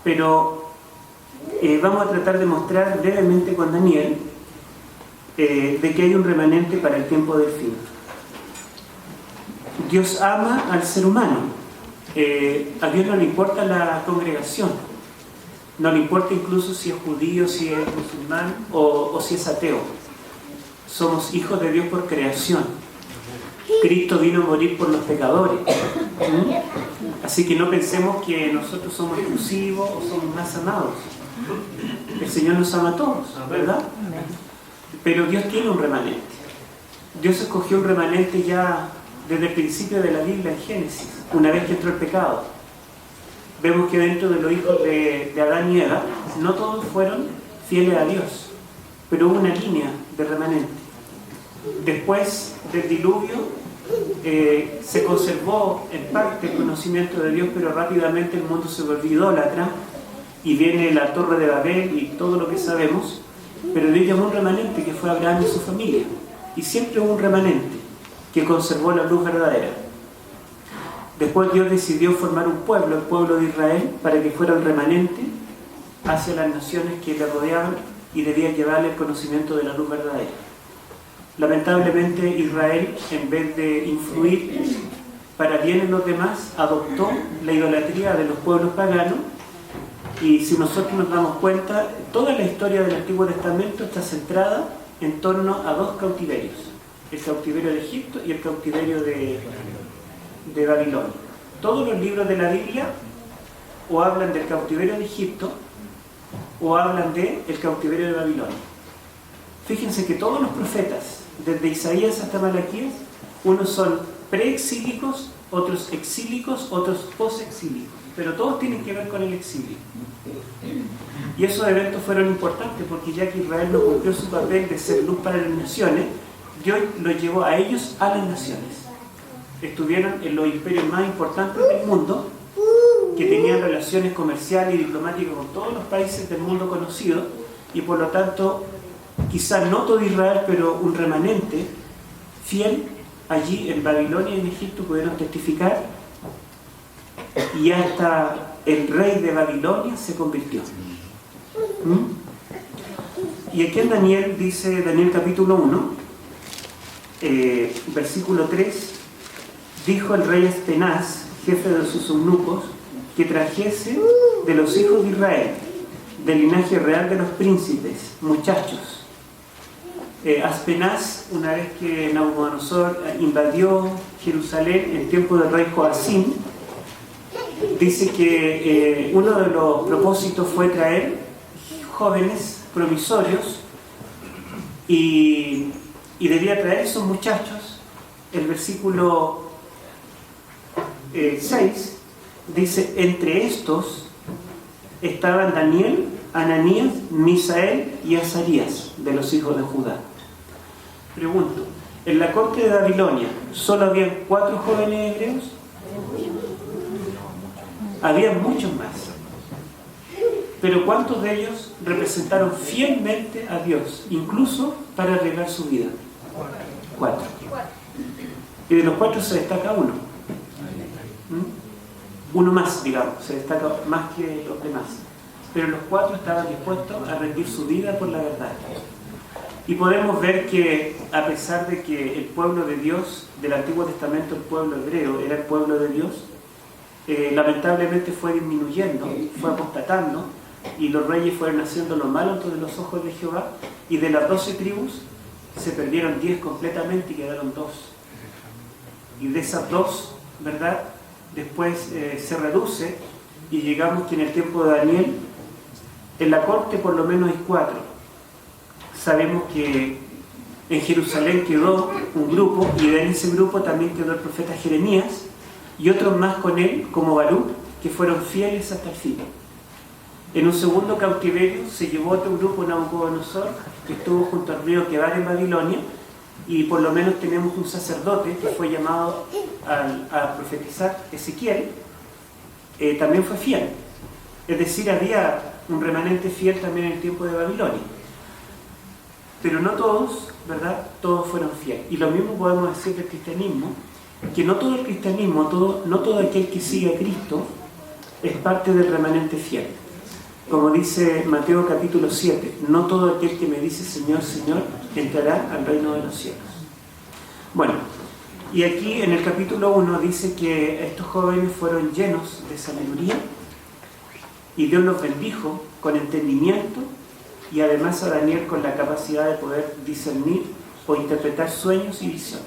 pero vamos a tratar de mostrar brevemente con Daniel de que hay un remanente para el tiempo del fin. Dios ama al ser humano. A Dios no le importa la congregación, no le importa incluso si es judío, si es musulmán o si es ateo. Somos hijos de Dios por creación. Cristo vino a morir por los pecadores. Así que no pensemos que nosotros somos exclusivos o somos más amados. El Señor nos ama a todos, ¿verdad? Pero Dios tiene un remanente. Dios escogió un remanente ya desde el principio de la Biblia en Génesis, una vez que entró el pecado. Vemos que dentro de los hijos de Adán y Eva, no todos fueron fieles a Dios, pero hubo una línea de remanente. Después del diluvio se conservó en parte el conocimiento de Dios, pero rápidamente el mundo se volvió idólatra y viene la Torre de Babel y todo lo que sabemos. Pero Dios llamó un remanente que fue Abraham y su familia, y siempre hubo un remanente que conservó la luz verdadera. Después Dios decidió formar un pueblo, el pueblo de Israel, para que fuera un remanente hacia las naciones que le rodeaban y debían llevarle el conocimiento de la luz verdadera. Lamentablemente Israel, en vez de influir para bien en los demás, adoptó la idolatría de los pueblos paganos. Y si nosotros nos damos cuenta, toda la historia del Antiguo Testamento está centrada en torno a dos cautiverios: el cautiverio de Egipto y el cautiverio de Babilonia. Todos los libros de la Biblia o hablan del cautiverio de Egipto o hablan del cautiverio de Babilonia. Fíjense que todos los profetas, desde Isaías hasta Malaquías, unos son preexílicos, otros exílicos, otros posexílicos, pero todos tienen que ver con el exilio. Y esos eventos fueron importantes porque ya que Israel no cumplió su papel de ser luz para las naciones, Dios los llevó a ellos a las naciones. Estuvieron en los imperios más importantes del mundo, que tenían relaciones comerciales y diplomáticas con todos los países del mundo conocido, y por lo tanto, quizás no todo Israel, pero un remanente fiel allí en Babilonia y en Egipto pudieron testificar, y hasta el rey de Babilonia se convirtió. Y aquí en Daniel dice, Daniel capítulo 1, versículo 3, dijo el rey Aspenaz, jefe de sus eunucos, que trajese de los hijos de Israel, del linaje real de los príncipes, muchachos. Aspenaz, una vez que Nabucodonosor invadió Jerusalén en tiempo del rey Joacim, dice que uno de los propósitos fue traer jóvenes promisorios y debía traer esos muchachos. El versículo 6 dice: entre estos estaban Daniel, Ananías, Misael y Azarías, de los hijos de Judá. Pregunto, ¿en la corte de Babilonia solo habían 4 jóvenes hebreos? Había muchos más. Pero ¿cuántos de ellos representaron fielmente a Dios, incluso para arriesgar su vida? 4. Y de los 4 se destaca uno. Uno más, digamos, se destaca más que los demás. Pero los 4 estaban dispuestos a rendir su vida por la verdad. Y podemos ver que, a pesar de que el pueblo de Dios, del Antiguo Testamento, el pueblo hebreo, era el pueblo de Dios, lamentablemente fue disminuyendo, fue apostatando, y los reyes fueron haciendo lo malo ante los ojos de Jehová, y de las 12 tribus se perdieron 10 completamente y quedaron 2. Y de esas 2, ¿verdad?, después se reduce, y llegamos que en el tiempo de Daniel, en la corte por lo menos hay 4. Sabemos que en Jerusalén quedó un grupo, y en ese grupo también quedó el profeta Jeremías, y otros más con él, como Baruch, que fueron fieles hasta el fin. En un segundo cautiverio se llevó otro grupo, Nabucodonosor, que estuvo junto al río Quebar en Babilonia, y por lo menos tenemos un sacerdote que fue llamado a profetizar, Ezequiel, también fue fiel. Es decir, había un remanente fiel también en el tiempo de Babilonia. Pero no todos, ¿verdad?, todos fueron fieles. Y lo mismo podemos decir del cristianismo, que no todo el cristianismo, no todo aquel que sigue a Cristo es parte del remanente fiel. Como dice Mateo capítulo 7, no todo aquel que me dice Señor, Señor, entrará al reino de los cielos. Bueno, y aquí en el capítulo 1 dice que estos jóvenes fueron llenos de sabiduría y Dios los bendijo con entendimiento y además a Daniel con la capacidad de poder discernir o interpretar sueños y visiones.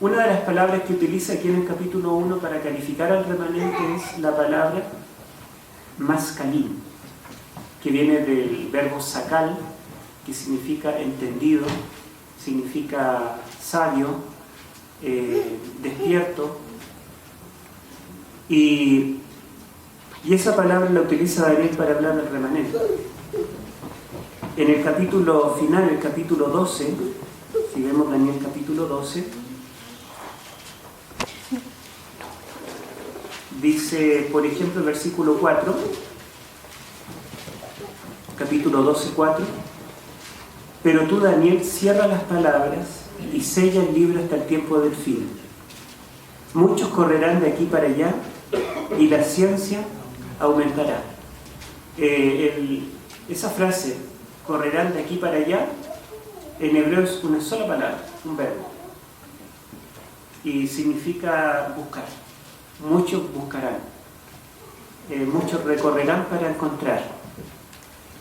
Una de las palabras que utiliza aquí en el capítulo 1 para calificar al remanente es la palabra mascalim, que viene del verbo sacal, que significa entendido, significa sabio, despierto, y esa palabra la utiliza Daniel para hablar del remanente. En el capítulo final, el capítulo 12, si vemos Daniel capítulo 12, dice, por ejemplo, el versículo 4, capítulo 12, 4, pero tú, Daniel, cierra las palabras y sella el libro hasta el tiempo del fin. Muchos correrán de aquí para allá y la ciencia aumentará. Esa frase, correrán de aquí para allá, en hebreo es una sola palabra, un verbo, y significa buscar. Muchos buscarán, muchos recorrerán para encontrar.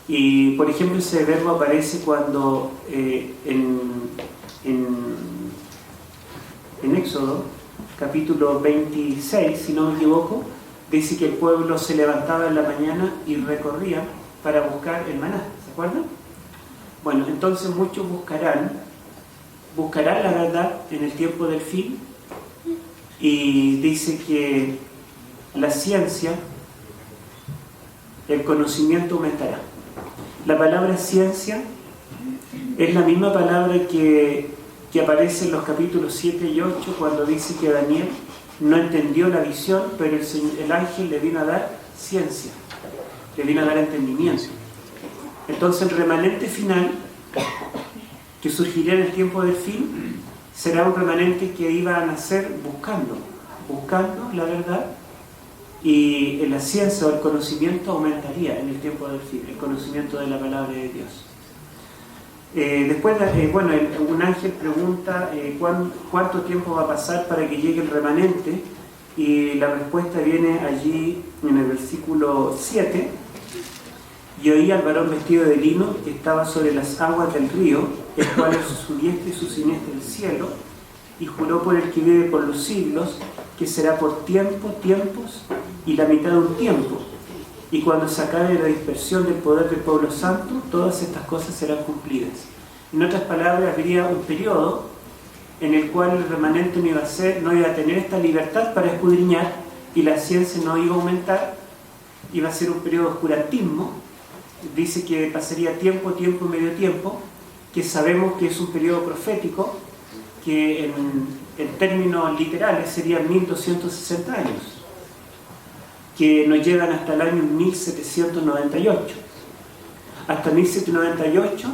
Y por ejemplo ese verbo aparece cuando en Éxodo capítulo 26, si no me equivoco, dice que el pueblo se levantaba en la mañana y recorría para buscar el maná, ¿se acuerdan? Bueno, entonces muchos buscarán la verdad en el tiempo del fin. Y dice que la ciencia, el conocimiento aumentará. La palabra ciencia es la misma palabra que aparece en los capítulos 7 y 8 cuando dice que Daniel no entendió la visión, pero el ángel le vino a dar ciencia, le vino a dar entendimiento. Entonces el remanente final que surgiría en el tiempo del fin será un remanente que iba a nacer buscando la verdad, y la ciencia o el conocimiento aumentaría en el tiempo del fin, el conocimiento de la palabra de Dios. Después, un ángel pregunta cuánto tiempo va a pasar para que llegue el remanente, y la respuesta viene allí en el versículo 7. Y oí al varón vestido de lino que estaba sobre las aguas del río, el cual es su diestra y su siniestra del cielo, y juró por el que vive por los siglos, que será por tiempos y la mitad de un tiempo. Y cuando se acabe la dispersión del poder del pueblo santo, todas estas cosas serán cumplidas. En otras palabras, habría un periodo en el cual el remanente no iba a tener esta libertad para escudriñar, y la ciencia no iba a aumentar, iba a ser un periodo de oscurantismo. Dice que pasaría tiempo y medio tiempo, que sabemos que es un periodo profético, que en términos literales serían 1260 años, que nos llevan hasta el año 1798. Hasta 1798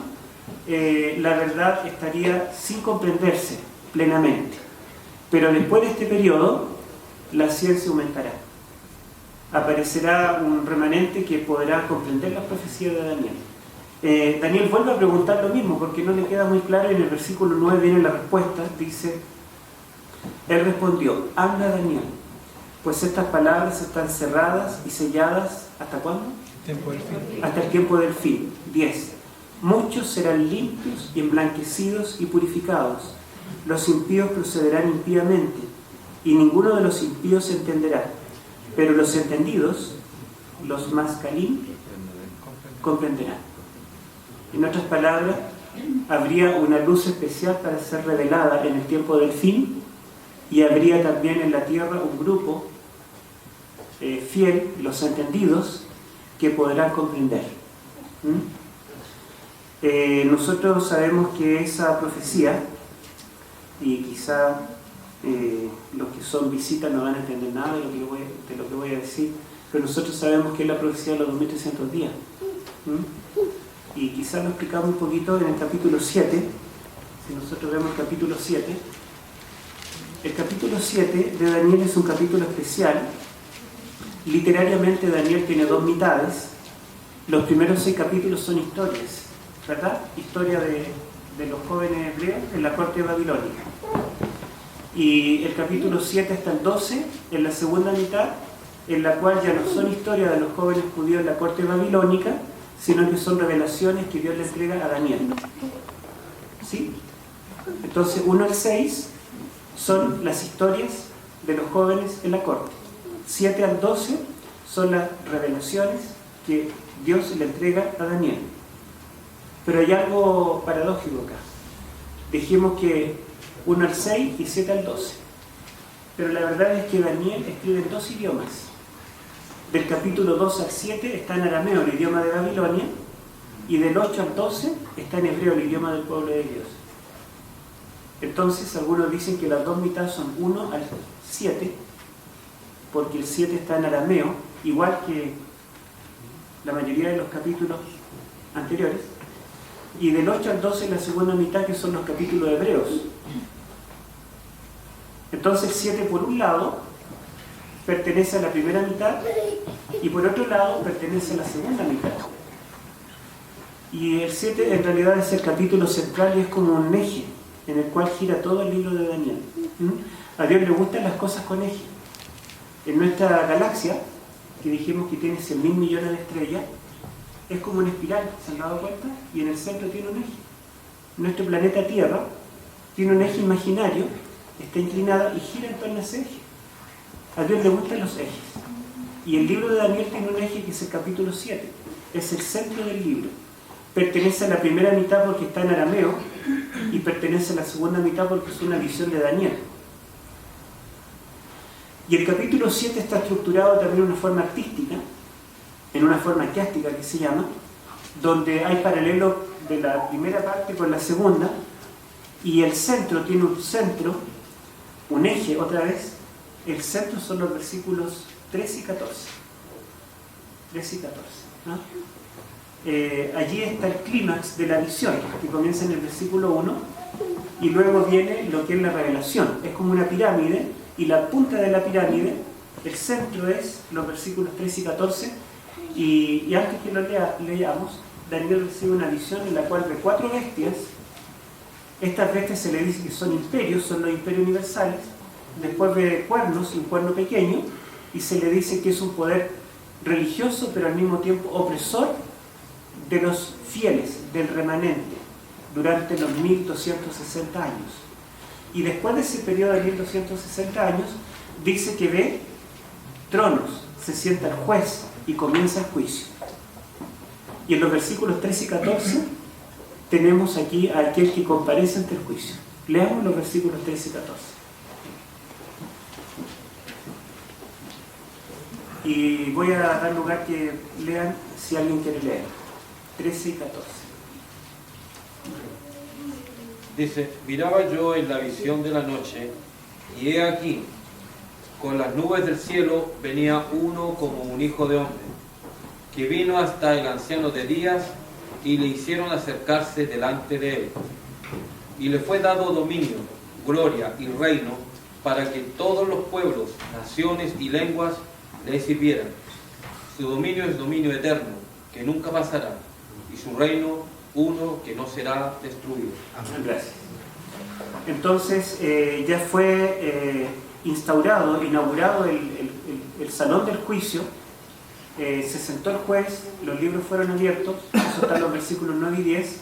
la verdad estaría sin comprenderse plenamente, pero después de este periodo la ciencia aumentará. Aparecerá un remanente que podrá comprender las profecías de Daniel. Daniel vuelve a preguntar lo mismo porque no le queda muy claro, y en el versículo 9 viene la respuesta. Dice, él respondió, habla Daniel, pues estas palabras están cerradas y selladas ¿hasta cuándo? Tiempo del fin. Hasta el tiempo del fin. 10. Muchos serán limpios y emblanquecidos y purificados. Los impíos procederán impíamente, y ninguno de los impíos entenderá. Pero los entendidos, los mascalim, comprenderán. En otras palabras, habría una luz especial para ser revelada en el tiempo del fin, y habría también en la tierra un grupo fiel, los entendidos, que podrán comprender. Nosotros sabemos que esa profecía, y quizá los que son visitas no van a entender nada de lo que voy a decir, pero nosotros sabemos que es la profecía de los 2300 días. Y quizá lo explicamos un poquito en el capítulo 7. Si nosotros vemos el capítulo 7, el capítulo 7 de Daniel es un capítulo especial literariamente Daniel tiene dos mitades. Los primeros 6 capítulos son historias, ¿verdad? Historia de los jóvenes hebreos en la corte babilónica. Y el capítulo 7 hasta el 12, en la segunda mitad, en la cual ya no son historias de los jóvenes judíos en la corte babilónica, sino que son revelaciones que Dios le entrega a Daniel. ¿Sí? Entonces 1 al 6 son las historias de los jóvenes en la corte. 7 al 12 son las revelaciones que Dios le entrega a Daniel. Pero hay algo paradójico acá. Dijimos que 1 al 6 y 7 al 12. Pero la verdad es que Daniel escribe en 2 idiomas. Del capítulo 2 al 7 está en arameo, el idioma de Babilonia, y del 8 al 12 está en hebreo, el idioma del pueblo de Dios. Entonces algunos dicen que las dos mitades son 1 al 7, porque el 7 está en arameo, igual que la mayoría de los capítulos anteriores, y del 8 al 12 la segunda mitad, que son los capítulos hebreos. Entonces el 7 por un lado pertenece a la primera mitad y por otro lado pertenece a la segunda mitad. Y el 7 en realidad es el capítulo central y es como un eje en el cual gira todo el libro de Daniel. A Dios le gustan las cosas con eje. En nuestra galaxia, que dijimos que tiene 100.000 millones de estrellas, es como una espiral, ¿se han dado cuenta? Y en el centro tiene un eje. Nuestro planeta Tierra tiene un eje imaginario, está inclinada y gira en torno a ese eje. A Dios le gustan los ejes. Y el libro de Daniel tiene un eje que es el capítulo 7. Es el centro del libro. Pertenece a la primera mitad porque está en arameo y pertenece a la segunda mitad porque es una visión de Daniel. Y el capítulo 7 está estructurado también de una forma artística, en una forma eclesiástica que se llama, donde hay paralelo de la primera parte con la segunda, y el centro tiene un centro, un eje otra vez. El centro son los versículos 13 y 14. 13 y 14, ¿no? Allí está el clímax de la visión, que comienza en el versículo 1, y luego viene lo que es la revelación. Es como una pirámide, y la punta de la pirámide, el centro es los versículos 13 y 14, y antes que lo leamos, Daniel recibe una visión en la cual ve 4 bestias. Estas bestias se le dice que son imperios, son los imperios universales. Después ve cuernos y un cuerno pequeño, y se le dice que es un poder religioso, pero al mismo tiempo opresor de los fieles, del remanente, durante los 1260 años. Y después de ese periodo de 1260 años, dice que ve tronos, se sienta el juez y comienza el juicio. Y en los versículos 13 y 14 tenemos aquí a aquel que comparece ante el juicio. Leamos los versículos 13 y 14. Y voy a dar lugar que lean si alguien quiere leer. 13 y 14. Dice: miraba yo en la visión de la noche, y he aquí, con las nubes del cielo venía uno como un hijo de hombre, que vino hasta el anciano de días, y le hicieron acercarse delante de él. Y le fue dado dominio, gloria y reino, para que todos los pueblos, naciones y lenguas le sirvieran. Su dominio es dominio eterno, que nunca pasará, y su reino uno que no será destruido. Amén. Gracias. Entonces ya fue inaugurado el salón del juicio. Se sentó el juez, los libros fueron abiertos, eso está en los versículos 9 y 10,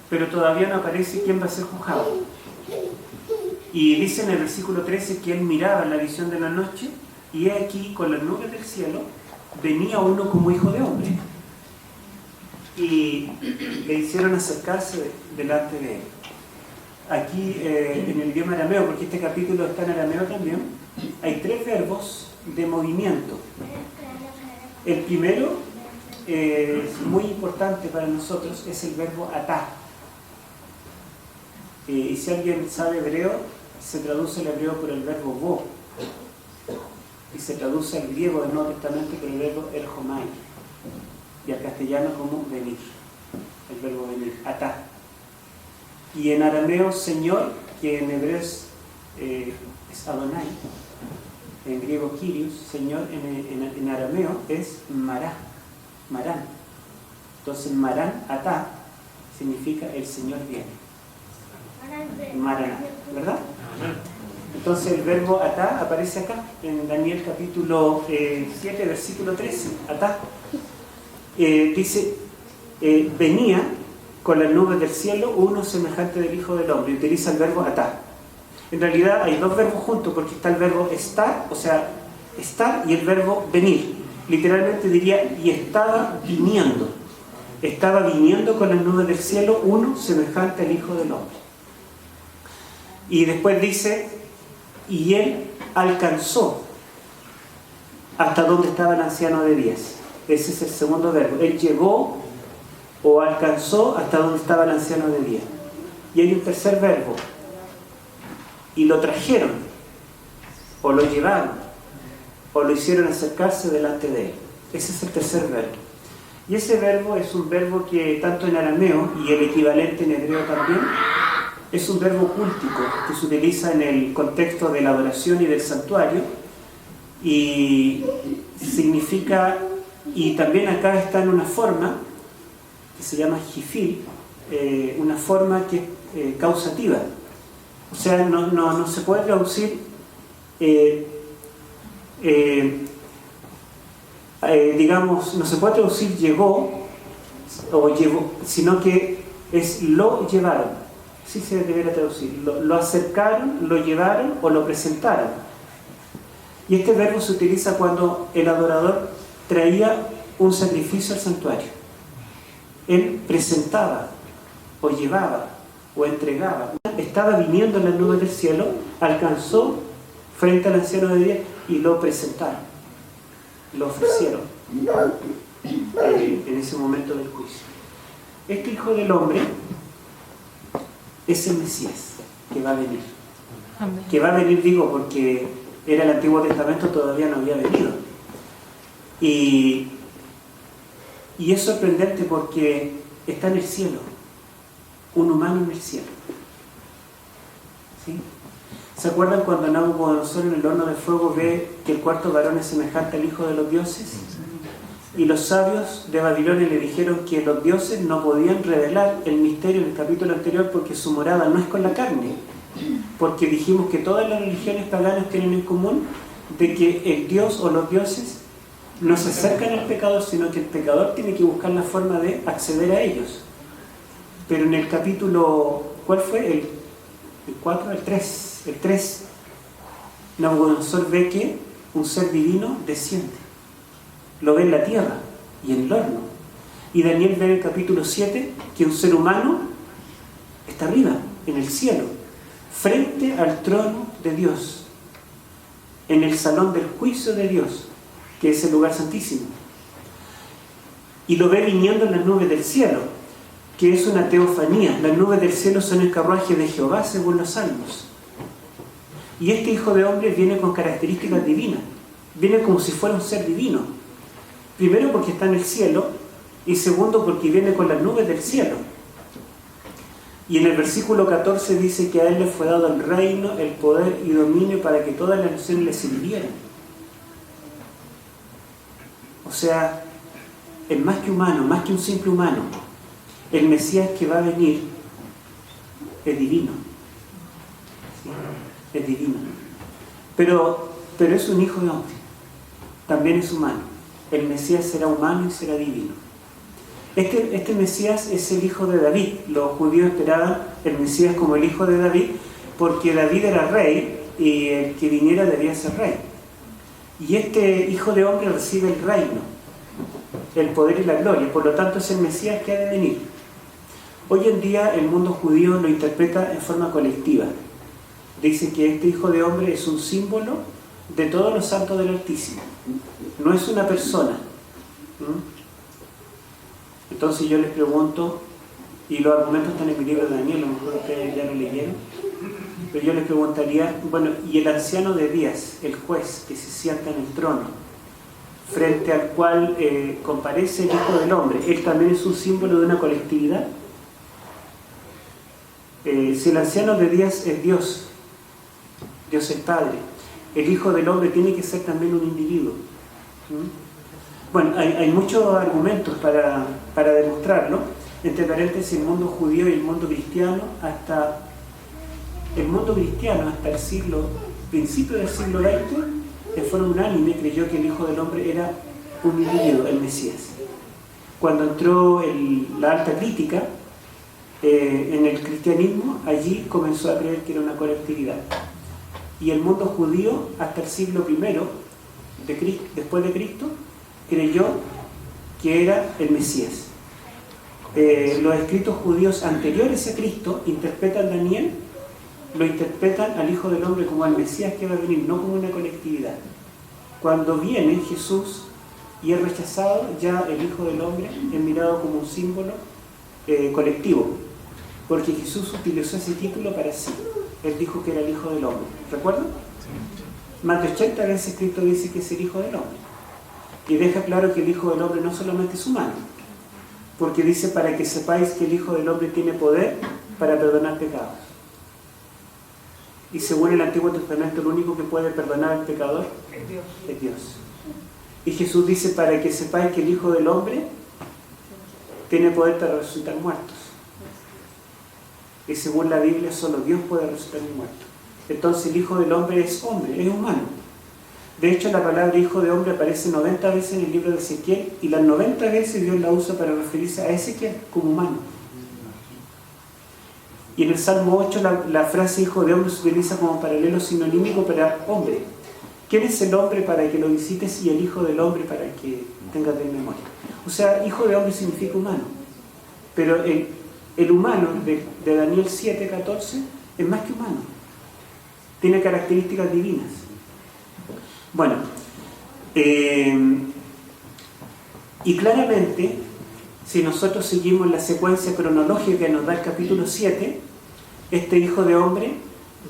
pero todavía no aparece quién va a ser juzgado. Y dice en el versículo 13 que él miraba en la visión de la noche, y he aquí, con las nubes del cielo, venía uno como hijo de hombre. Y le hicieron acercarse delante de él. Aquí en el idioma arameo, porque este capítulo está en arameo también, hay 3 verbos de movimiento. El primero, es muy importante para nosotros, es el verbo atá. Y si alguien sabe hebreo, se traduce el hebreo por el verbo bo, y se traduce al griego del Nuevo Testamento por el verbo erjomai, y al castellano como venir, el verbo venir, atá. Y en arameo, Señor, que en hebreo es Adonai, en griego Kyrios, Señor, en arameo es Marán. Entonces Marán Atá significa el Señor viene. Marán, ¿verdad? Entonces el verbo atá aparece acá, en Daniel capítulo 7, versículo 13. Atá. Dice, venía con las nubes del cielo uno semejante del Hijo del Hombre. Utiliza el verbo atá. En realidad hay dos verbos juntos, porque está el verbo estar, o sea, estar, y el verbo venir. Literalmente diría, y estaba viniendo. Estaba viniendo con las nubes del cielo uno semejante al Hijo del Hombre. Y después dice, y él alcanzó hasta donde estaba el anciano de días. Ese es el segundo verbo. Él llegó o alcanzó hasta donde estaba el anciano de días. Y hay un tercer verbo. Y lo trajeron, o lo llevaron, o lo hicieron acercarse delante de él. Ese es el tercer verbo. Y ese verbo es un verbo que tanto en arameo, y el equivalente en hebreo también, es un verbo cúltico que se utiliza en el contexto de la adoración y del santuario, y significa, y también acá está en una forma que se llama jifil, una forma que es causativa. O sea, no se puede traducir digamos, no se puede traducir llegó o llevó, sino que es lo llevaron. Sí se debería traducir. Lo acercaron, lo llevaron o lo presentaron. Y este verbo se utiliza cuando el adorador traía un sacrificio al santuario. Él presentaba o llevaba o entregaba. Estaba viniendo en las nubes del cielo, alcanzó frente al anciano de días y lo presentaron, lo ofrecieron en ese momento del juicio. Este Hijo del Hombre es el Mesías que va a venir. Amén. Que va a venir, digo, porque era el Antiguo Testamento, todavía no había venido. Y es sorprendente porque está en el cielo, un humano en el cielo. ¿Sí? ¿Se acuerdan cuando Nabucodonosor en el horno de fuego ve que el cuarto varón es semejante al Hijo de los dioses? Y los sabios de Babilonia le dijeron que los dioses no podían revelar el misterio en el capítulo anterior porque su morada no es con la carne. Porque dijimos que todas las religiones paganas tienen en común de que el Dios o los dioses no se acercan al pecador, sino que el pecador tiene que buscar la forma de acceder a ellos. Pero en el capítulo, ¿cuál fue? El 4, el 3, Nabucodonosor ve que un ser divino desciende. Lo ve en la tierra y en el horno. Y Daniel ve en el capítulo 7 que un ser humano está arriba, en el cielo, frente al trono de Dios, en el salón del juicio de Dios, que es el lugar santísimo. Y lo ve viniendo en las nubes del cielo, que es una teofanía. Las nubes del cielo son el carruaje de Jehová, según los salmos. Y este Hijo de Hombre viene con características divinas. Viene como si fuera un ser divino. Primero porque está en el cielo, y segundo porque viene con las nubes del cielo. Y en el versículo 14 dice que a él le fue dado el reino, el poder y dominio para que todas las naciones le sirvieran. O sea, es más que humano, más que un simple humano. El Mesías que va a venir es divino. ¿Sí? Es divino. Pero es un Hijo de Hombre. También es humano. El Mesías será humano y será divino. Este Mesías es el hijo de David. Los judíos esperaban el Mesías como el hijo de David porque David era rey y el que viniera debía ser rey. Y este Hijo de Hombre recibe el reino, el poder y la gloria. Por lo tanto es el Mesías que ha de venir. Hoy en día el mundo judío lo interpreta en forma colectiva. Dice que este Hijo de Hombre es un símbolo de todos los santos del Altísimo. No es una persona. Entonces yo les pregunto, y los argumentos están en el libro de Daniel, a lo mejor ustedes ya lo leyeron, pero yo les preguntaría, bueno, ¿y el anciano de días, el juez que se sienta en el trono, frente al cual comparece el Hijo del Hombre, él también es un símbolo de una colectividad? Si el anciano de días es Dios, Dios el Padre, el Hijo del Hombre tiene que ser también un individuo. Bueno, hay muchos argumentos para demostrarlo. Entre paréntesis, el mundo judío y el mundo cristiano, hasta el principio del siglo XX, de forma unánime creyó que el Hijo del Hombre era un individuo, el Mesías. Cuando entró la alta crítica en el cristianismo, allí comenzó a creer que era una colectividad. Y el mundo judío, hasta el siglo I después de Cristo, creyó que era el Mesías. Los escritos judíos anteriores a Cristo interpretan Daniel, lo interpretan al Hijo del Hombre como al Mesías que va a venir, no como una colectividad. Cuando viene Jesús y es rechazado, ya el Hijo del Hombre es mirado como un símbolo colectivo, porque Jesús utilizó ese título para sí. Él dijo que era el Hijo del Hombre. ¿Recuerdan? Más de 80 veces Cristo dice que es el Hijo del Hombre. Y deja claro que el Hijo del Hombre no solamente es humano, porque dice: para que sepáis que el Hijo del Hombre tiene poder para perdonar pecados. Y según el Antiguo Testamento, el único que puede perdonar al pecador es Dios. Y Jesús dice: para que sepáis que el Hijo del Hombre tiene poder para resucitar muertos. Y según la Biblia, solo Dios puede resucitar un muerto. Entonces el Hijo del Hombre, es humano. De hecho, la palabra Hijo de Hombre aparece 90 veces en el libro de Ezequiel, y las 90 veces Dios la usa para referirse a Ezequiel como humano. Y en el Salmo 8 la frase Hijo de Hombre se utiliza como paralelo sinonímico para hombre. ¿Quién es el hombre para que lo visites y el Hijo del Hombre para que tengas de memoria? O sea, Hijo de Hombre significa humano. Pero el humano de Daniel 7:14 es más que humano. Tiene características divinas. Bueno, y claramente, si nosotros seguimos la secuencia cronológica que nos da el capítulo 7, este Hijo de Hombre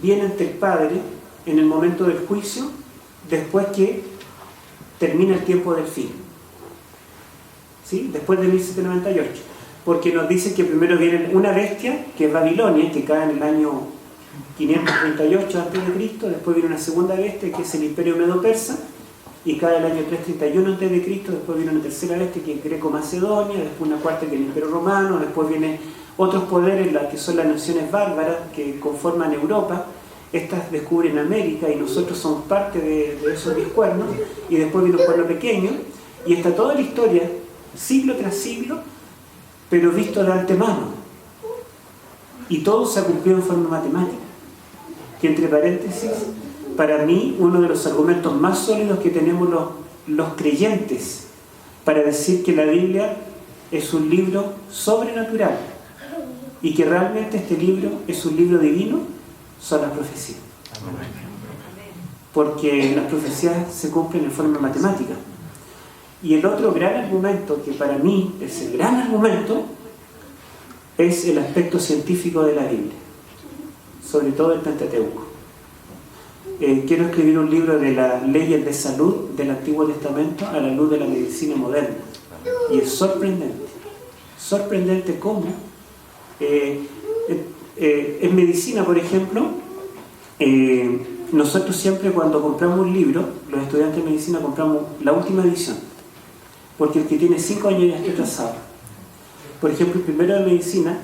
viene ante el Padre en el momento del juicio, después que termina el tiempo del fin. ¿Sí? Después de 1798. Porque nos dice que primero viene una bestia, que es Babilonia, que cae en el año 538 a.C., después viene una segunda bestia, que es el Imperio Medo-Persa, y cae el año 331 a.C., después viene una tercera bestia, que es Greco-Macedonia, después una cuarta, que es el Imperio Romano, después vienen otros poderes, que son las naciones bárbaras, que conforman Europa. Estas descubren América, y nosotros somos parte de esos 10 cuernos, y después viene un pueblo pequeño, y está toda la historia, siglo tras siglo, pero visto de antemano. Y todo se ha cumplido en forma matemática. Que, entre paréntesis, para mí, uno de los argumentos más sólidos que tenemos los creyentes para decir que la Biblia es un libro sobrenatural y que realmente este libro es un libro divino, son las profecías. Porque las profecías se cumplen en forma matemática. Y el otro gran argumento, que para mí es el gran argumento, es el aspecto científico de la Biblia, sobre todo el Pentateuco. Quiero escribir un libro de las leyes de salud del Antiguo Testamento a la luz de la medicina moderna. Y es sorprendente cómo en medicina, por ejemplo, nosotros siempre cuando compramos un libro, los estudiantes de medicina compramos la última edición, porque el que tiene 5 años ya está atrasado. Por ejemplo, el primero de medicina,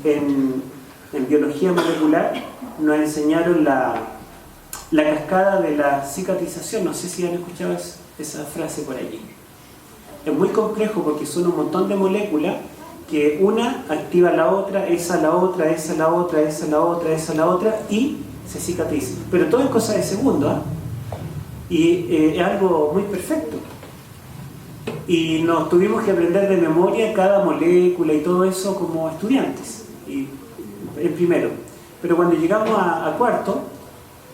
en biología molecular, nos enseñaron la cascada de la cicatrización. No sé si han escuchado esa frase por allí. Es muy complejo porque son un montón de moléculas que una activa la otra, esa la otra, esa la otra, esa la otra, esa la otra, y se cicatriza. Pero todo es cosa de segundo, ¿eh? Y es algo muy perfecto. Y nos tuvimos que aprender de memoria cada molécula y todo eso como estudiantes, y en primero. Pero cuando llegamos a cuarto,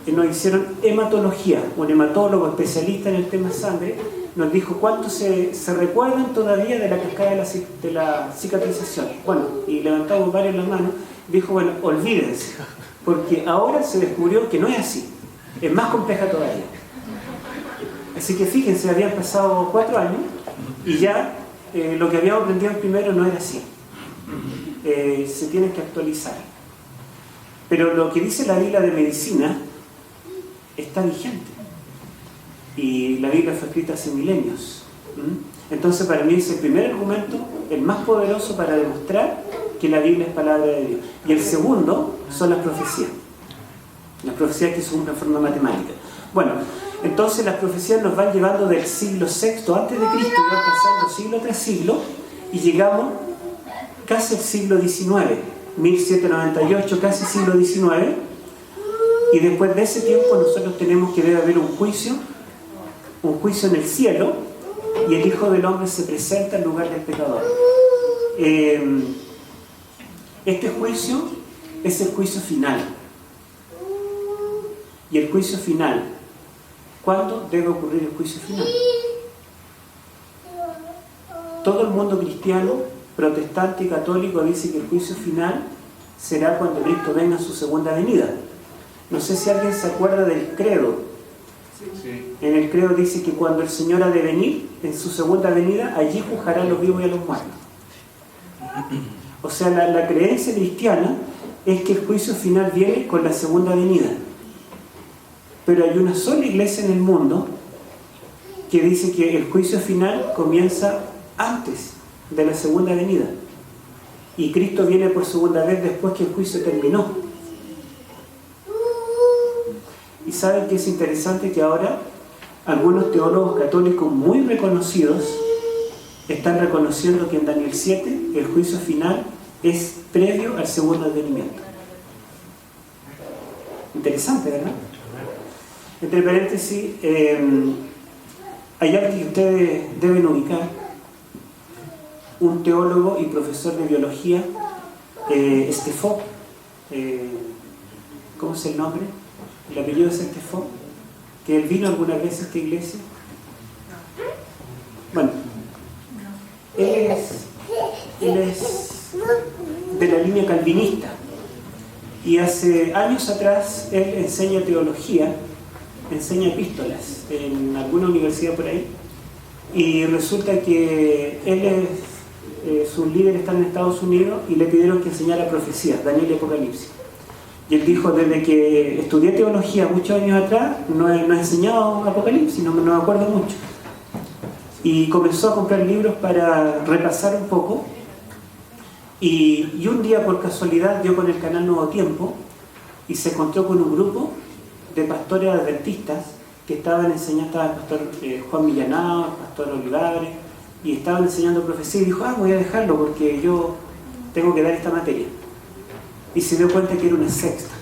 nos hicieron hematología. Un hematólogo especialista en el tema sangre nos dijo cuántos se recuerdan todavía de la cascada de la cicatrización. Bueno, y levantamos varios las manos. Dijo: bueno, olvídense, porque ahora se descubrió que no es así, es más compleja todavía. Así que fíjense, habían pasado 4 años y ya lo que habíamos aprendido primero no era así. Se tiene que actualizar. Pero lo que dice la Biblia de medicina está vigente. y la Biblia fue escrita hace milenios. Entonces para mí es el primer argumento, el más poderoso para demostrar que la Biblia es palabra de Dios. Y el segundo son las profecías que se cumplen en forma matemática. Bueno, entonces las profecías nos van llevando del siglo VI antes de Cristo, y van pasando siglo tras siglo, y llegamos casi al siglo XIX, 1798, casi siglo XIX, y después de ese tiempo nosotros tenemos que debe haber un juicio en el cielo, y el Hijo del Hombre se presenta en lugar del pecador. Este juicio es el juicio final. Y el juicio final, ¿cuándo debe ocurrir el juicio final? Todo el mundo cristiano, protestante y católico dice que el juicio final será cuando Cristo venga a su segunda venida. No sé si alguien se acuerda del credo. Sí. En el credo dice que cuando el Señor ha de venir, en su segunda venida, allí juzgará a los vivos y a los muertos. O sea, la creencia cristiana es que el juicio final viene con la segunda venida. Pero hay una sola iglesia en el mundo que dice que el juicio final comienza antes de la segunda venida. Y Cristo viene por segunda vez después que el juicio terminó. Y saben que es interesante que ahora algunos teólogos católicos muy reconocidos están reconociendo que en Daniel 7 el juicio final es previo al segundo advenimiento. Interesante, ¿verdad? Entre paréntesis, hay alguien que ustedes deben ubicar, un teólogo y profesor de biología, Estefó, ¿cómo es el nombre? El apellido es Estefó, que él vino alguna vez a esta iglesia. Bueno, él es de la línea calvinista, y hace años atrás él enseña teología, enseña epístolas en alguna universidad por ahí, y resulta que él sus líderes están en Estados Unidos y le pidieron que enseñara profecías, Daniel y Apocalipsis. Y él dijo, desde que estudié teología muchos años atrás, no he enseñado Apocalipsis, no me acuerdo mucho. Y comenzó a comprar libros para repasar un poco, y un día por casualidad dio con el canal Nuevo Tiempo y se encontró con un grupo de pastores adventistas que estaban enseñando, estaba el pastor Juan Millanao, el pastor Olivares, y estaban enseñando profecía, y dijo, voy a dejarlo porque yo tengo que dar esta materia. Y se dio cuenta que era una secta,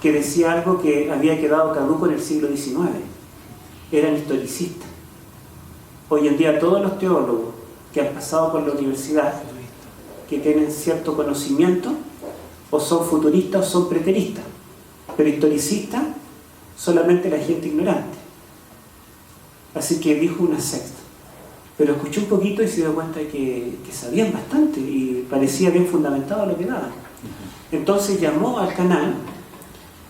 que decía algo que había quedado caduco en el siglo XIX. Eran historicistas. Hoy en día todos los teólogos que han pasado por la universidad, que tienen cierto conocimiento, o son futuristas o son preteristas, pero historicistas solamente la gente ignorante. Así que dijo una secta, pero escuchó un poquito y se dio cuenta de que sabían bastante y parecía bien fundamentado lo que daban. Entonces llamó al canal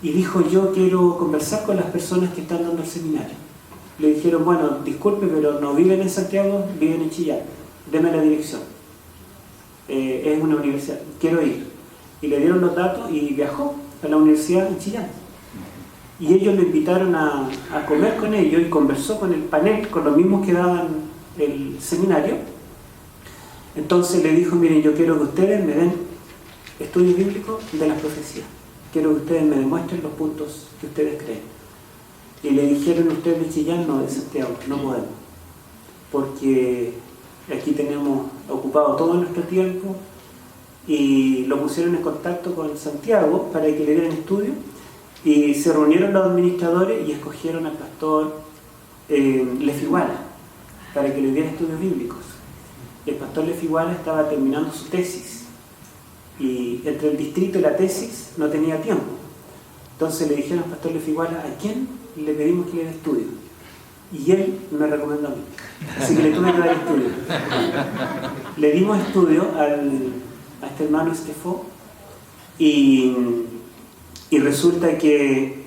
y dijo, yo quiero conversar con las personas que están dando el seminario. Le dijeron, bueno, disculpe, pero no viven en Santiago, viven en Chillán, deme la dirección. Es una universidad, quiero ir. Y le dieron los datos y viajó a la universidad en Chillán. Y ellos le invitaron a comer con ellos y conversó con el panel, con los mismos que daban el seminario. Entonces le dijo, miren, yo quiero que ustedes me den estudios bíblicos de las profecías. Quiero que ustedes me demuestren los puntos que ustedes creen. Y le dijeron, ustedes de Chillán, no, de Santiago, no podemos. Porque aquí tenemos ocupado todo nuestro tiempo, y lo pusieron en contacto con Santiago para que le dieran estudio, y se reunieron los administradores y escogieron al pastor Lefiguala para que le diera estudios bíblicos. El pastor Lefiguala estaba terminando su tesis, y entre el distrito y la tesis no tenía tiempo. Entonces le dijeron al pastor Lefiguala, ¿a quién le pedimos que le dé estudio? Y él me recomendó a mí, así que le tuve que dar estudio. Le dimos estudio a este hermano Estefó, y resulta que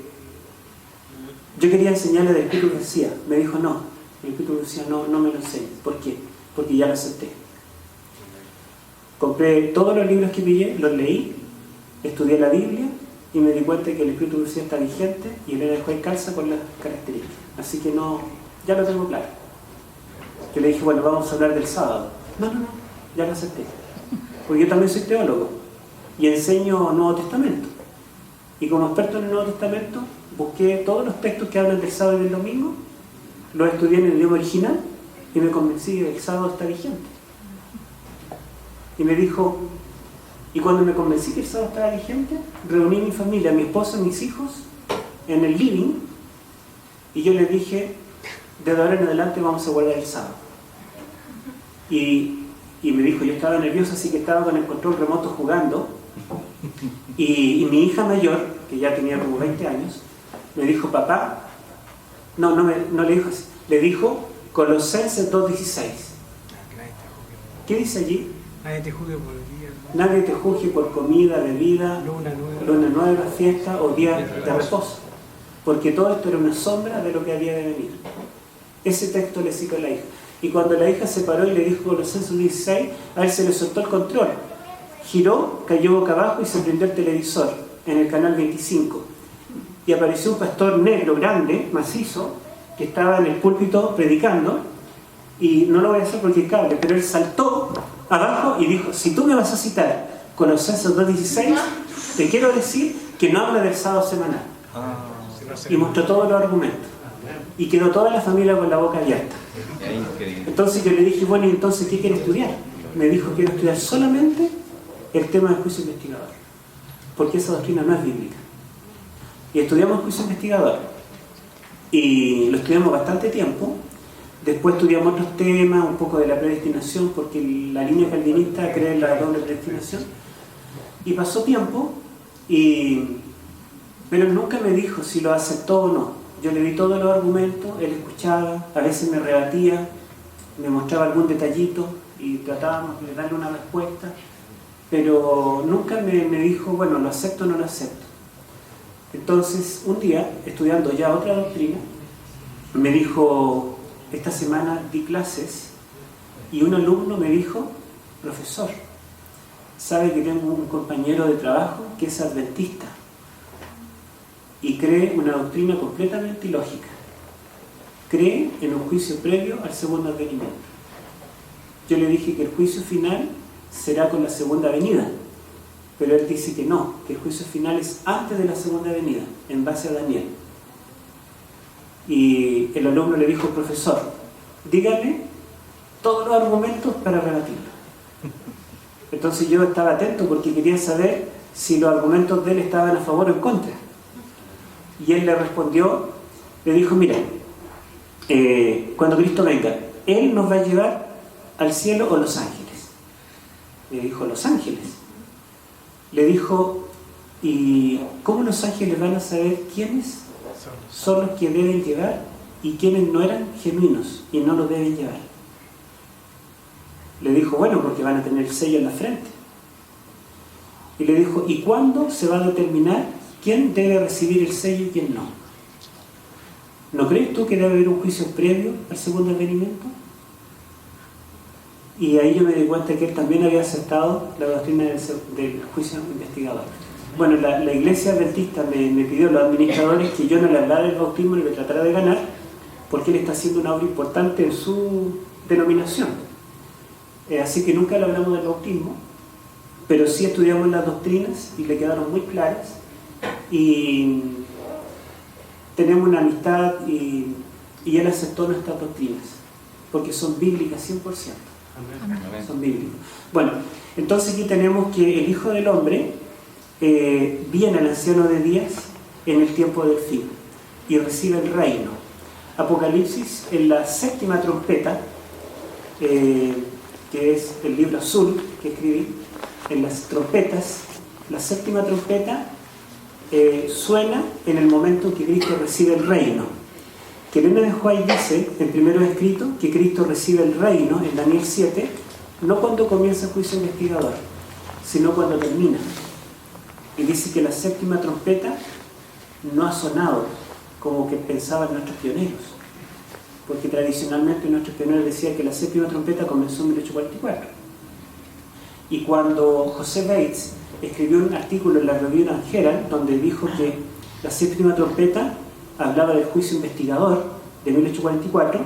yo quería enseñarle del Espíritu de Profecía. Me dijo, no, el Espíritu de Profecía no me lo enseñe. ¿Por qué? Porque ya lo acepté. Compré todos los libros que pillé, los leí, estudié la Biblia y me di cuenta que el Espíritu de Profecía está vigente y el Juez calza con las características. así que no, ya lo tengo claro. Yo le dije, bueno, vamos a hablar del sábado. No, ya lo acepté. Porque yo también soy teólogo y enseño Nuevo Testamento. Y como experto en el Nuevo Testamento, busqué todos los textos que hablan del sábado y del domingo, los estudié en el idioma original y me convencí de que el sábado está vigente. Y me dijo, y cuando me convencí que el sábado estaba vigente, reuní a mi familia, a mi esposa, a mis hijos, en el living, y yo les dije, desde ahora en adelante vamos a guardar el sábado. Y me dijo, yo estaba nervioso, así que estaba con el control remoto jugando, y mi hija mayor, que ya tenía como 20 años, me dijo, papá, no le dijo así, le dijo Colosenses 2:16. ¿Qué dice allí? Nadie te juzgue por el día. Nadie te juzgue por comida, bebida, luna nueva, fiesta o día de reposo. Porque todo esto era una sombra de lo que había de venir. Ese texto le citó a la hija. Y cuando la hija se paró y le dijo Colosenses 16, a él se le soltó el control. Giró, cayó boca abajo y se prendió el televisor en el canal 25. Y apareció un pastor negro, grande, macizo, que estaba en el púlpito predicando. Y no lo voy a hacer porque es cable, pero él saltó abajo y dijo, si tú me vas a citar Colosenses 2:16, te quiero decir que no habla del sábado semanal. Y mostró todos los argumentos. Y quedó toda la familia con la boca abierta. Entonces yo le dije, bueno, ¿y entonces qué quiere estudiar? Me dijo, quiero estudiar solamente el tema del juicio investigador, porque esa doctrina no es bíblica. Y estudiamos juicio investigador. Y lo estudiamos bastante tiempo. Después estudiamos otros temas, un poco de la predestinación, porque la línea calvinista cree en la doble predestinación. Y pasó tiempo, pero él nunca me dijo si lo aceptó o no. Yo le di todos los argumentos, él escuchaba, a veces me rebatía, me mostraba algún detallito y tratábamos de darle una respuesta, pero nunca me dijo, bueno, lo acepto o no lo acepto. Entonces, un día, estudiando ya otra doctrina, me dijo, esta semana di clases y un alumno me dijo, profesor, sabe que tengo un compañero de trabajo que es adventista y cree una doctrina completamente ilógica. Cree en un juicio previo al segundo advenimiento. Yo le dije que el juicio final será con la segunda venida, pero él dice que no, que el juicio final es antes de la segunda venida, en base a Daniel. Y el alumno le dijo, profesor, dígame todos los argumentos para rebatirlo. Entonces yo estaba atento porque quería saber si los argumentos de él estaban a favor o en contra. Y él le respondió, le dijo, mira, cuando Cristo venga, Él nos va a llevar al cielo o los ángeles. Le dijo, los ángeles. Le dijo, ¿y cómo los ángeles van a saber quiénes son los que deben llevar y quiénes no eran genuinos y no lo deben llevar? Le dijo, bueno, porque van a tener el sello en la frente. Y le dijo, ¿y cuándo se va a determinar quién debe recibir el sello y quién no? ¿No crees tú que debe haber un juicio previo al segundo advenimiento? Y ahí yo me di cuenta que él también había aceptado la doctrina del juicio investigador. Bueno, la iglesia adventista me pidió a los administradores que yo no le hablara del bautismo ni le tratara de ganar, porque él está haciendo una obra importante en su denominación. Así que nunca le hablamos del bautismo, pero sí estudiamos las doctrinas y le quedaron muy claras. Y tenemos una amistad y él aceptó nuestras doctrinas, porque son bíblicas 100%. Son bíblicas. Bueno, entonces aquí tenemos que el Hijo del Hombre viene al anciano de días en el tiempo del fin y recibe el reino. Apocalipsis, en la séptima trompeta, que es el libro azul que escribí, en las trompetas, la séptima trompeta suena en el momento en que Cristo recibe el reino. Que Elena de White dice, en primero escrito, que Cristo recibe el reino, en Daniel 7, no cuando comienza el juicio investigador, sino cuando termina. Y dice que la séptima trompeta no ha sonado como que pensaban nuestros pioneros, porque tradicionalmente nuestros pioneros decían que la séptima trompeta comenzó en 1844. Y cuando José Bates escribió un artículo en la Review and Herald donde dijo que la séptima trompeta hablaba del juicio investigador, de 1844,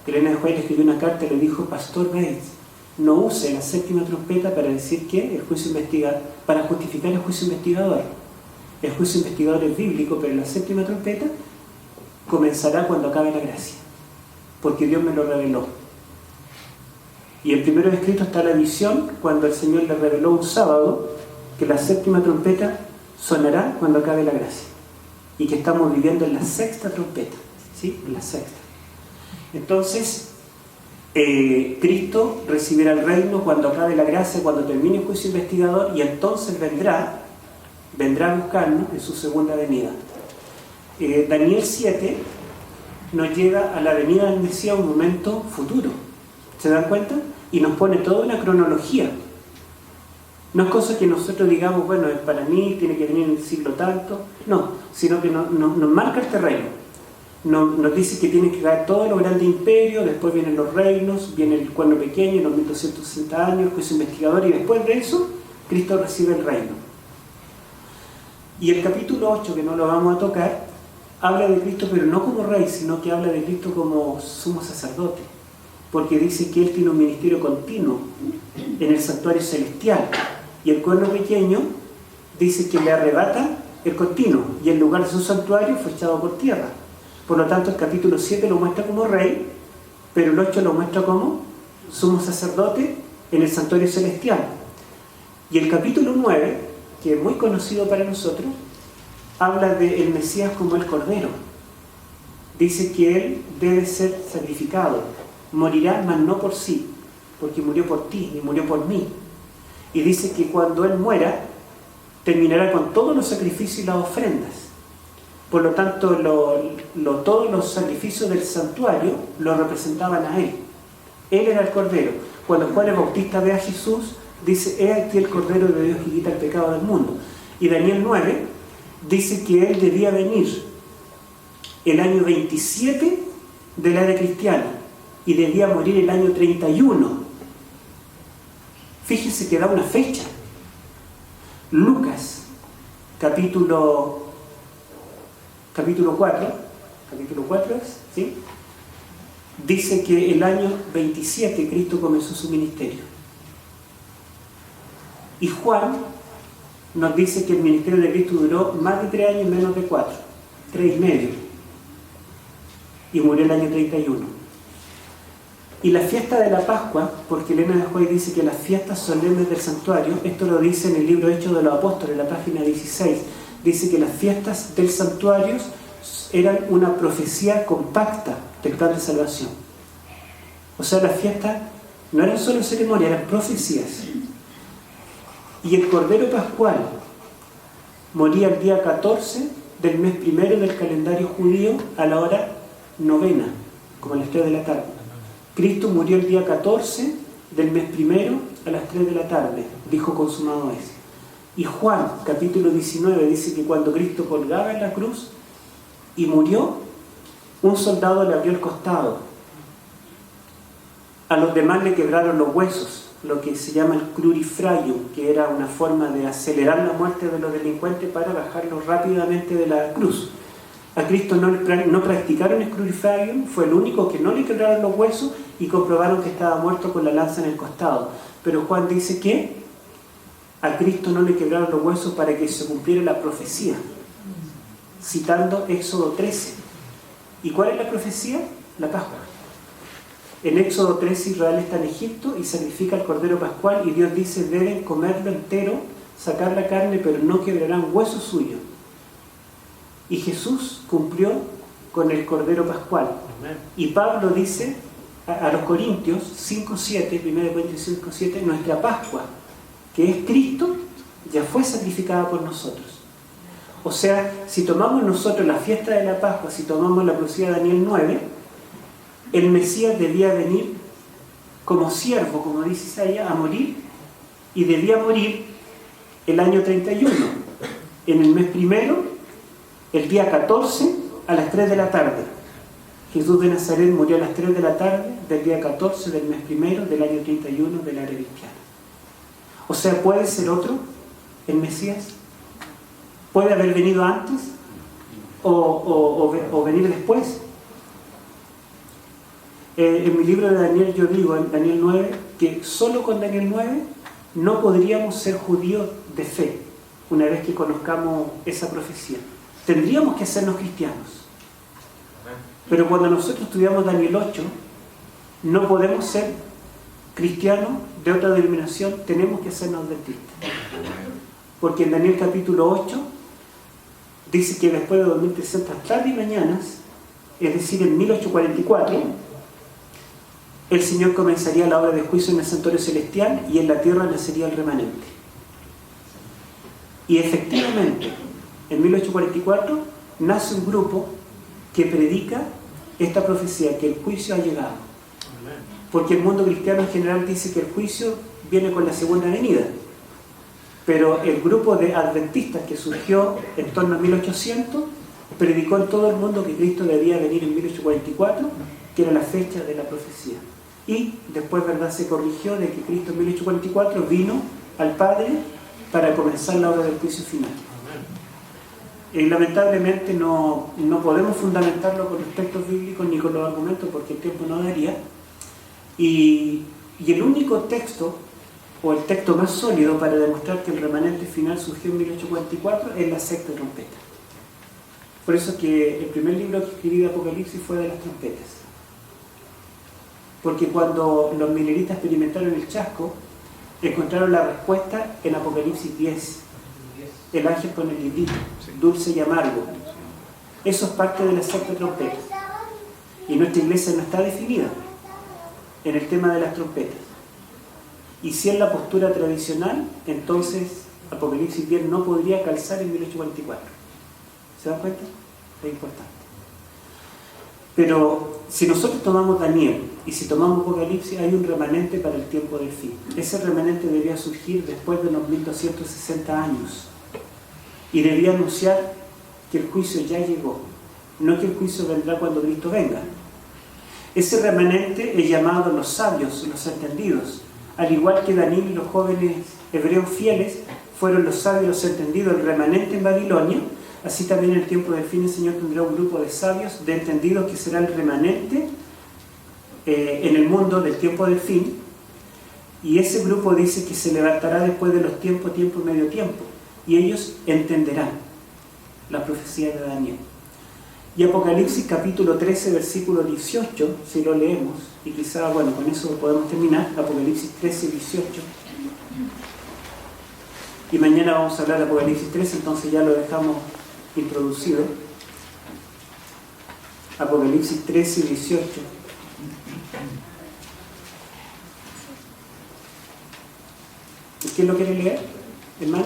Elena de White escribió una carta y le dijo: Pastor Bates, no use la séptima trompeta para decir que el juicio para justificar el juicio investigador. El juicio investigador es bíblico, pero la séptima trompeta comenzará cuando acabe la gracia, porque Dios me lo reveló. Y en primero escrito está la visión, cuando el Señor le reveló un sábado que la séptima trompeta sonará cuando acabe la gracia, y que estamos viviendo en la sexta trompeta, ¿sí? En la sexta. Entonces, Cristo recibirá el reino cuando acabe la gracia, cuando termine el juicio investigador, y entonces vendrá a buscarnos en su segunda venida. Daniel 7 nos lleva a la venida del Mesías, un momento futuro. ¿Se dan cuenta? Y nos pone toda una cronología. No es cosa que nosotros digamos, bueno, es para mí, tiene que venir en el siglo tanto. No, sino que nos marca el terreno. Nos dice que tiene que caer todos los grandes imperios, después vienen los reinos, viene el cuerno pequeño, en los 1260 años, el juicio investigador, y después de eso, Cristo recibe el reino. Y el capítulo 8, que no lo vamos a tocar, habla de Cristo, pero no como rey, sino que habla de Cristo como sumo sacerdote, porque dice que Él tiene un ministerio continuo en el santuario celestial, y el cuerno pequeño dice que le arrebata el continuo, y el lugar de su santuario fue echado por tierra. Por lo tanto, el capítulo 7 lo muestra como rey, pero el 8 lo muestra como sumo sacerdote en el santuario celestial. Y el capítulo 9, que es muy conocido para nosotros, habla del Mesías como el Cordero. Dice que Él debe ser sacrificado, morirá, mas no por sí, porque murió por ti y murió por mí. Y dice que cuando Él muera, terminará con todos los sacrificios y las ofrendas. Por lo tanto, todos los sacrificios del santuario lo representaban a Él. Él era el Cordero. Cuando Juan el Bautista ve a Jesús, dice: he aquí el Cordero de Dios que quita el pecado del mundo. Y Daniel 9 dice que Él debía venir el año 27 de la era cristiana y debía morir el año 31. Fíjense que da una fecha. Lucas, capítulo 4 es, ¿sí? Dice que el año 27 Cristo comenzó su ministerio. Y Juan nos dice que el ministerio de Cristo duró más de 3 años y menos de 4, 3 y medio. Y murió el año 31. Y la fiesta de la Pascua, porque Elena de White dice que las fiestas solemnes del santuario, esto lo dice en el libro Hechos de los Apóstoles, en la página 16, dice que las fiestas del santuario eran una profecía compacta del plan de salvación. O sea, las fiestas no eran solo ceremonias, eran profecías. Y el Cordero Pascual moría el día 14 del mes primero del calendario judío a la hora 9, como a las 3 de la tarde. Cristo murió el día 14 del mes primero a las 3 de la tarde, dijo: consumado es. Y Juan, capítulo 19, dice que cuando Cristo colgaba en la cruz y murió, un soldado le abrió el costado. A los demás le quebraron los huesos, lo que se llama el crurifragio, que era una forma de acelerar la muerte de los delincuentes para bajarlos rápidamente de la cruz. A Cristo no practicaron el crurifragio, fue el único que no le quebraron los huesos y comprobaron que estaba muerto con la lanza en el costado. Pero Juan dice que a Cristo no le quebraron los huesos para que se cumpliera la profecía, citando Éxodo 13. ¿Y cuál es la profecía? La Pascua. En Éxodo 13 Israel está en Egipto y sacrifica el Cordero Pascual, y Dios dice: deben comerlo entero, sacar la carne, pero no quebrarán hueso suyo. Y Jesús cumplió con el Cordero Pascual. Y Pablo dice a los Corintios 5:7, 1 Corintios 5:7, nuestra Pascua, que es Cristo, ya fue sacrificada por nosotros. O sea, si tomamos nosotros la fiesta de la Pascua, si tomamos la profecía de Daniel 9, el Mesías debía venir como siervo, como dice Isaías, a morir, y debía morir el año 31, en el mes primero, el día 14, a las 3 de la tarde. Jesús de Nazaret murió a las 3 de la tarde del día 14 del mes primero del año 31 de la era cristiana. O sea, ¿puede ser otro el Mesías? ¿Puede haber venido antes o venir después? En mi libro de Daniel yo digo, en Daniel 9, que solo con Daniel 9 no podríamos ser judíos de fe, una vez que conozcamos esa profecía. Tendríamos que hacernos cristianos. Pero cuando nosotros estudiamos Daniel 8, no podemos ser cristianos de otra denominación, tenemos que hacernos adventistas. Porque en Daniel capítulo 8 dice que después de 2300 tardes y mañanas, es decir, en 1844, el Señor comenzaría la obra de juicio en el santuario celestial y en la tierra nacería el remanente. Y efectivamente, en 1844 nace un grupo que predica esta profecía, que el juicio ha llegado. Porque el mundo cristiano en general dice que el juicio viene con la segunda venida. Pero el grupo de adventistas que surgió en torno a 1800 predicó en todo el mundo que Cristo debía venir en 1844, que era la fecha de la profecía. Y después, ¿verdad?, se corrigió de que Cristo en 1844 vino al Padre para comenzar la obra del juicio final. Lamentablemente no podemos fundamentarlo con los textos bíblicos ni con los argumentos porque el tiempo no daría. Y el único texto, o el texto más sólido para demostrar que el remanente final surgió en 1844 es la sexta trompeta. Por eso que el primer libro que escribí de Apocalipsis fue de las trompetas. Porque cuando los mileristas experimentaron el chasco, encontraron la respuesta en Apocalipsis 10. El ángel con el librito, dulce y amargo. Eso es parte de la sexta trompeta. Y nuestra iglesia no está definida en el tema de las trompetas. Y si es la postura tradicional, entonces Apocalipsis 10 no podría calzar en 1844. ¿Se dan cuenta? Es importante. Pero si nosotros tomamos Daniel y si tomamos Apocalipsis, hay un remanente para el tiempo del fin. Ese remanente debía surgir después de unos 1260 años y debía anunciar que el juicio ya llegó, no que el juicio vendrá cuando Cristo venga. Ese remanente es llamado los sabios, los entendidos, al igual que Daniel y los jóvenes hebreos fieles fueron los sabios, los entendidos, el remanente en Babilonia. Así también en el tiempo del fin el Señor tendrá un grupo de sabios, de entendidos, que será el remanente en el mundo del tiempo del fin. Y ese grupo dice que se levantará después de los tiempos, tiempo y medio tiempo. Y ellos entenderán la profecía de Daniel. Y Apocalipsis capítulo 13, versículo 18, si lo leemos, y quizá, bueno, con eso podemos terminar, Apocalipsis 13, 18. Y mañana vamos a hablar de Apocalipsis 13, entonces ya lo dejamos introducido. Apocalipsis 13, 18. ¿Quién lo quiere leer, hermano?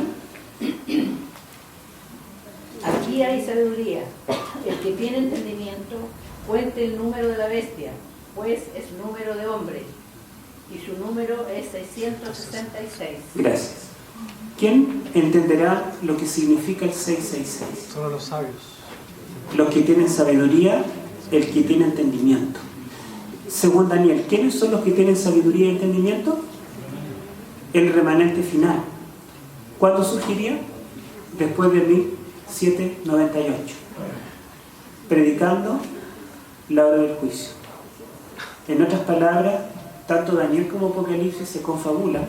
Aquí hay sabiduría. El que tiene entendimiento, cuente el número de la bestia, pues es número de hombre, y su número es 666. Gracias. ¿Quién entenderá lo que significa el 666? Solo los sabios. Los que tienen sabiduría, el que tiene entendimiento. Según Daniel, ¿quiénes son los que tienen sabiduría y entendimiento? El remanente final. ¿Cuándo surgiría? Después de 1798. Predicando la hora del juicio. En otras palabras, tanto Daniel como Apocalipsis se confabulan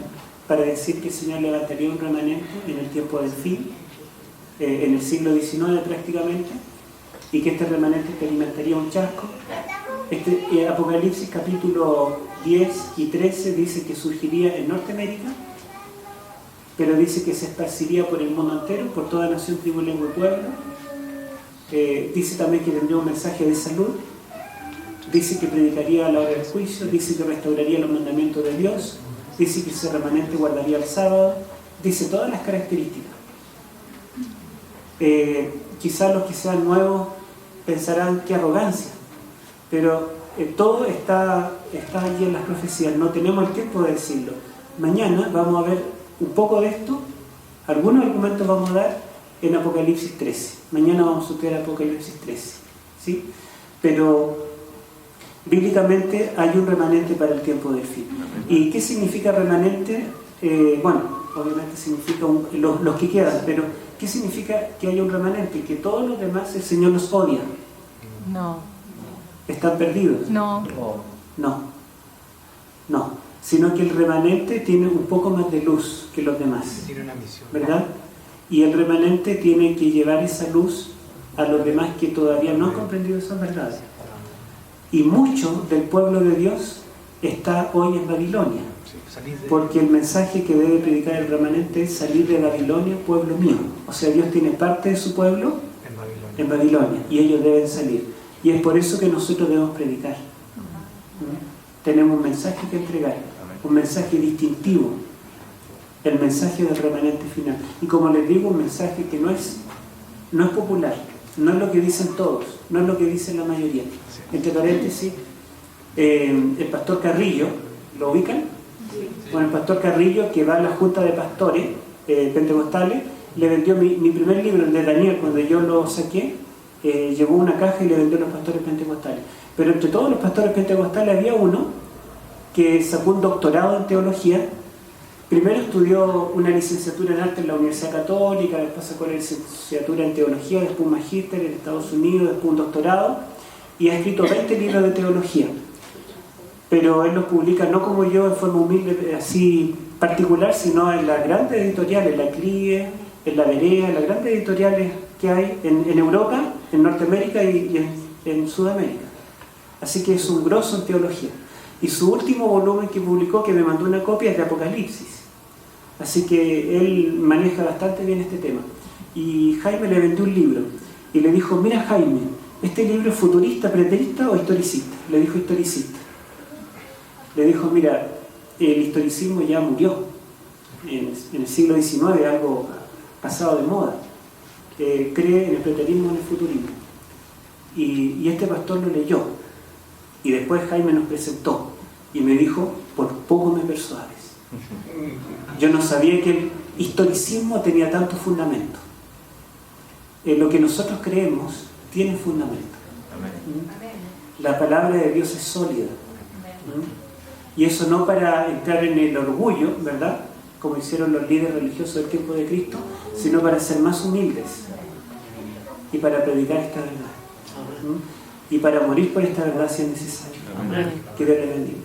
para decir que el Señor levantaría un remanente en el tiempo del fin, en el siglo XIX prácticamente, y que este remanente experimentaría un chasco. Apocalipsis capítulo 10 y 13 dice que surgiría en Norteamérica, pero dice que se esparciría por el mundo entero, por toda nación, tribu, lengua y pueblo. Dice también que tendría un mensaje de salud, dice que predicaría a la hora del juicio, dice que restauraría los mandamientos de Dios, dice que ese remanente guardaría el sábado, dice todas las características. Quizás los que sean nuevos pensarán qué arrogancia, pero todo está allí en las profecías, no tenemos el tiempo de decirlo. Mañana vamos a ver un poco de esto, algunos argumentos vamos a dar en Apocalipsis 13. Mañana vamos a estudiar Apocalipsis 13, ¿sí? Pero bíblicamente hay un remanente para el tiempo del fin. ¿Y qué significa remanente? Bueno, obviamente significa los que quedan, pero ¿qué significa que haya un remanente? Que todos los demás el Señor los odia. No. Están perdidos. No. No, sino que el remanente tiene un poco más de luz que los demás, Tiene una misión. ¿verdad? Y el remanente tiene que llevar esa luz a los demás que todavía no han comprendido esas verdades. Y mucho del pueblo de Dios está hoy en Babilonia, Sí, salir de... porque el mensaje que debe predicar el remanente es salir de Babilonia, pueblo mío. O sea, Dios tiene parte de su pueblo En Babilonia. en Babilonia y ellos deben salir. Y es por eso que nosotros debemos predicar. ¿Mm? Tenemos un mensaje que entregar, un mensaje distintivo, el mensaje del remanente final. Y como les digo, un mensaje que no es popular, no es lo que dicen todos, no es lo que dicen la mayoría. Entre paréntesis, el pastor Carrillo, ¿lo ubican? Bueno, el pastor Carrillo, que va a la junta de pastores pentecostales, le vendió mi primer libro, el de Daniel, cuando yo lo saqué, llevó una caja y le vendió a los pastores pentecostales. Pero entre todos los pastores pentecostales había uno que sacó un doctorado en teología. Primero estudió una licenciatura en arte en la Universidad Católica, después sacó la licenciatura en teología, después un magíster en Estados Unidos, después un doctorado, y ha escrito 20 libros de teología. Pero él los publica no como yo, en forma humilde, así particular, sino en las grandes editoriales, en la CLIE, en la Berea, en las grandes editoriales que hay en Europa, en Norteamérica y en Sudamérica. Así que es un grosso en teología. Y su último volumen que publicó, que me mandó una copia, es de Apocalipsis. Así que él maneja bastante bien este tema. Y Jaime le vendió un libro y le dijo: mira Jaime, ¿este libro es futurista, preterista o historicista? Le dijo historicista. Le dijo: mira, el historicismo ya murió en el siglo XIX, algo pasado de moda. Cree en el preterismo, en el futurismo. Y este pastor lo leyó. Y después Jaime nos presentó y me dijo: por poco me persuades. Yo no sabía que el historicismo tenía tanto fundamento. Lo que nosotros creemos tiene fundamento. La palabra de Dios es sólida. Y eso no para entrar en el orgullo, ¿verdad?, como hicieron los líderes religiosos del tiempo de Cristo, sino para ser más humildes y para predicar esta verdad. Y para morir por esta verdad si es necesario. Que Dios les bendiga.